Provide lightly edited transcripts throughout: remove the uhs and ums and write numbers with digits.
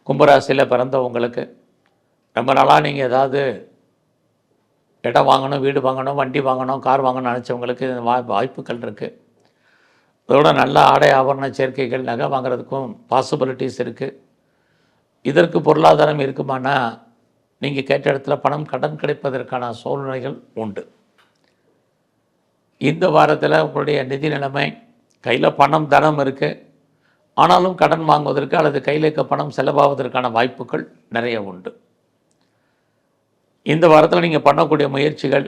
கும்பராசியில் பிறந்தவங்களுக்கு ரொம்ப நாளாக நீங்கள் ஏதாவது இடம் வாங்கணும், வீடு வாங்கணும், வண்டி வாங்கணும், கார் வாங்கணும்னு நினச்சவங்களுக்கு வாய்ப்புகள் இருக்குது. அதோட நல்ல ஆடை ஆபரண சேர்க்கைகள், நகை வாங்குறதுக்கும் பாசிபிலிட்டிஸ் இருக்குது. இதற்கு பொருளாதாரம் இருக்குமானா நீங்கள் கேட்ட இடத்துல பணம் கடன் கிடைப்பதற்கான சூழ்நிலைகள் உண்டு. இந்த வாரத்தில் உங்களுடைய நிதி நிலைமை, கையில் பணம் தனம் இருக்குது, ஆனாலும் கடன் வாங்குவதற்கு அல்லது கையில் இருக்க பணம் செலவாவதற்கான வாய்ப்புகள் நிறைய உண்டு. இந்த வாரத்தில் நீங்கள் பண்ணக்கூடிய முயற்சிகள்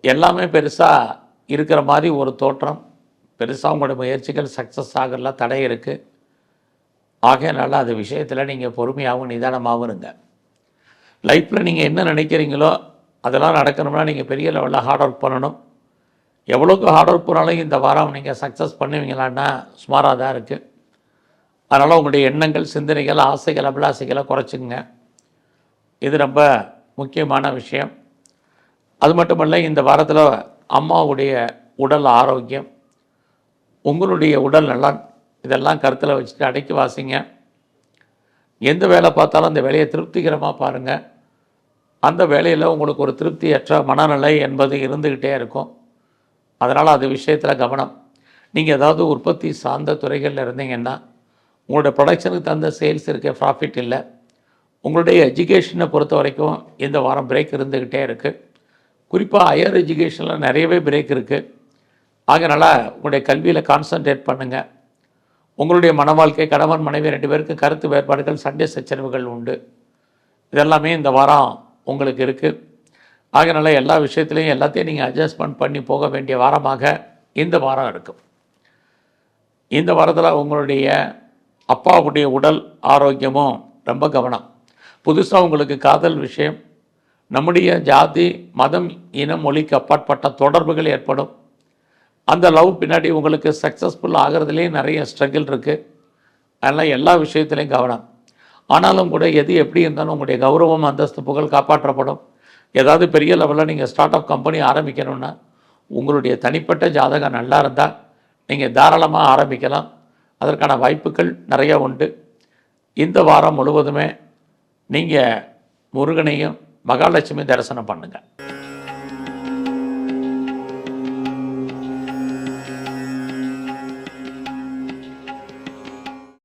எல்லாமே பெருசாக இருக்கிற மாதிரி ஒரு தோற்றம். பெருசாக உங்களுடைய முயற்சிகள் சக்ஸஸ் ஆகல, தடை இருக்குது. ஆகையனால அது விஷயத்தில் நீங்கள் பொறுமையாகவும் நிதானமாகவும் இருங்க. லைஃப்பில் நீங்கள் என்ன நினைக்கிறீங்களோ அதெல்லாம் நடக்கணும்னா நீங்கள் பெரிய லெவலில் ஹார்ட் ஒர்க் பண்ணணும். எவ்வளோக்கு ஹார்ட் ஒர்க் பண்ணாலும் இந்த வாரம் நீங்கள் சக்ஸஸ் பண்ணுவீங்களான்னா சுமாராக தான் இருக்குது. அதனால் உங்களுடைய எண்ணங்கள், சிந்தனைகள், ஆசைகள், அபிலாசைகளை குறைச்சிங்க. இது ரொம்ப முக்கியமான விஷயம். அது மட்டுமல்ல, இந்த வாரத்தில் அம்மாவுடைய உடல் ஆரோக்கியம், உங்களுடைய உடல் நலன், இதெல்லாம் கருத்தில் வச்சுட்டு அடக்கி வாசிங்க. எந்த வேலை பார்த்தாலும் அந்த வேலையை திருப்திகரமாக பாருங்கள். அந்த வேலையில் உங்களுக்கு ஒரு திருப்தியற்ற மனநிலை என்பது இருந்துக்கிட்டே இருக்கும். அதனால் அது விஷயத்தில் கவனம். நீங்கள் ஏதாவது உற்பத்தி சார்ந்த துறைகளில் இருந்தீங்கன்னா உங்களுடைய ப்ரொடக்ஷனுக்கு தகுந்த சேல்ஸ் இருக்க, ப்ராஃபிட் இல்லை. உங்களுடைய எஜுகேஷனை பொறுத்த வரைக்கும் இந்த வாரம் பிரேக் இருந்துக்கிட்டே இருக்குது. குறிப்பாக ஹையர் எஜுகேஷனில் நிறையவே பிரேக் இருக்குது. அதனால் உங்களுடைய கல்வியில் கான்சன்ட்ரேட் பண்ணுங்கள். உங்களுடைய மன வாழ்க்கை, கணவன் மனைவி 2 பேருக்கு கருத்து வேறுபாடுகள், சண்டை சச்சரவுகள் உண்டு. இதெல்லாமே இந்த வாரம் உங்களுக்கு இருக்குது. அதனால் எல்லா விஷயத்துலையும் எல்லாத்தையும் நீங்கள் அட்ஜஸ்ட்மெண்ட் பண்ணி போக வேண்டிய வாரமாக இந்த வாரம் இருக்கும். இந்த வாரத்தில் உங்களுடைய அப்பாவுடைய உடல் ஆரோக்கியமும் ரொம்ப கவனம். புதுசாக உங்களுக்கு காதல் விஷயம், நம்முடைய ஜாதி, மதம், இனம், மொழிக்கு அப்பாற்பட்ட தொடர்புகள் ஏற்படும். அந்த லவ் பின்னாடி உங்களுக்கு சக்ஸஸ்ஃபுல் ஆகிறதுலேயே நிறைய ஸ்ட்ரகிள் இருக்குது. அதனால் எல்லா விஷயத்துலையும் கவனம். ஆனாலும் கூட எது எப்படி இருந்தாலும் உங்களுடைய கௌரவம், அந்தஸ்து, புகழ் காப்பாற்றப்படும். ஏதாவது பெரிய லெவலில் நீங்கள் ஸ்டார்ட் அப் கம்பெனி ஆரம்பிக்கணும்னா உங்களுடைய தனிப்பட்ட ஜாதகம் நல்லா இருந்தால் நீங்கள் தாராளமாக ஆரம்பிக்கலாம். அதற்கான வாய்ப்புகள் நிறைய உண்டு. இந்த வாரம் முழுவதுமே நீங்கள் முருகனையும் மகாலட்சுமி தரிசனம் பண்ணுங்கள்.